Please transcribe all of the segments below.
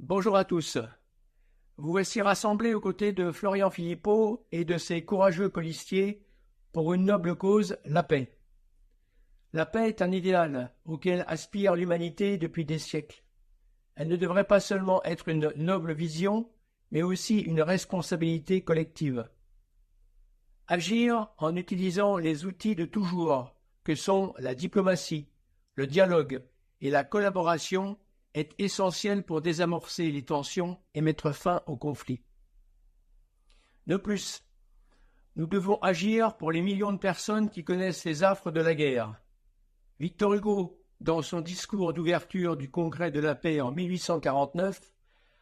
Bonjour à tous. Vous voici rassemblés aux côtés de Florian Philippot et de ses courageux colistiers pour une noble cause, la paix. La paix est un idéal auquel aspire l'humanité depuis des siècles. Elle ne devrait pas seulement être une noble vision, mais aussi une responsabilité collective. Agir en utilisant les outils de toujours, que sont la diplomatie, le dialogue et la collaboration, est essentiel pour désamorcer les tensions et mettre fin au conflit. De plus, nous devons agir pour les millions de personnes qui connaissent les affres de la guerre. Victor Hugo, dans son discours d'ouverture du Congrès de la paix en 1849,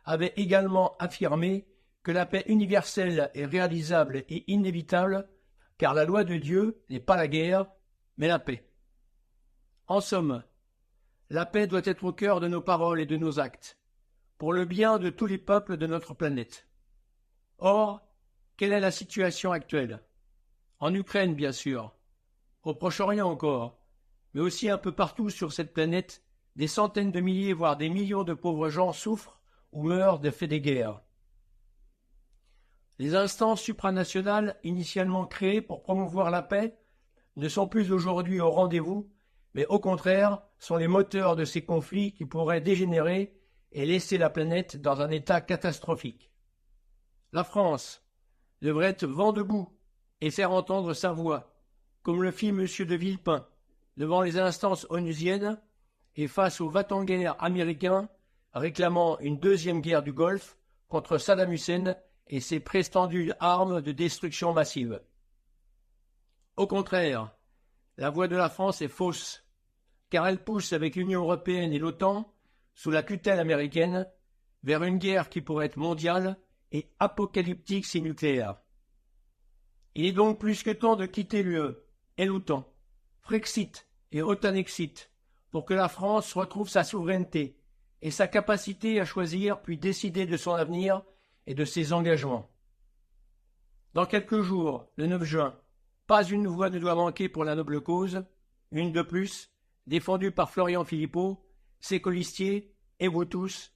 avait également affirmé que la paix universelle est réalisable et inévitable, car la loi de Dieu n'est pas la guerre, mais la paix. En somme, la paix doit être au cœur de nos paroles et de nos actes, pour le bien de tous les peuples de notre planète. Or, quelle est la situation actuelle? En Ukraine, bien sûr, au Proche-Orient encore, mais aussi un peu partout sur cette planète, des centaines de milliers, voire des millions de pauvres gens souffrent ou meurent des faits des guerres. Les instances supranationales, initialement créées pour promouvoir la paix, ne sont plus aujourd'hui au rendez-vous, mais au contraire sont les moteurs de ces conflits qui pourraient dégénérer et laisser la planète dans un état catastrophique. La France devrait être vent debout et faire entendre sa voix, comme le fit M. de Villepin, devant les instances onusiennes et face au va-t-en-guerre américain réclamant une deuxième guerre du Golfe contre Saddam Hussein et ses prétendues armes de destruction massive. Au contraire, la voix de la France est fausse, car elle pousse avec l'Union européenne et l'OTAN, sous la tutelle américaine, vers une guerre qui pourrait être mondiale et apocalyptique si nucléaire. Il est donc plus que temps de quitter l'UE et l'OTAN, Frexit et Otanexit, pour que la France retrouve sa souveraineté et sa capacité à choisir puis décider de son avenir et de ses engagements. Dans quelques jours, le 9 juin, pas une voix ne doit manquer pour la noble cause, une de plus, défendue par Florian Philippot, ses colistiers et vous tous,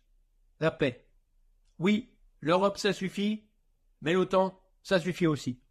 la paix. Oui, l'Europe ça suffit, mais l'OTAN ça suffit aussi.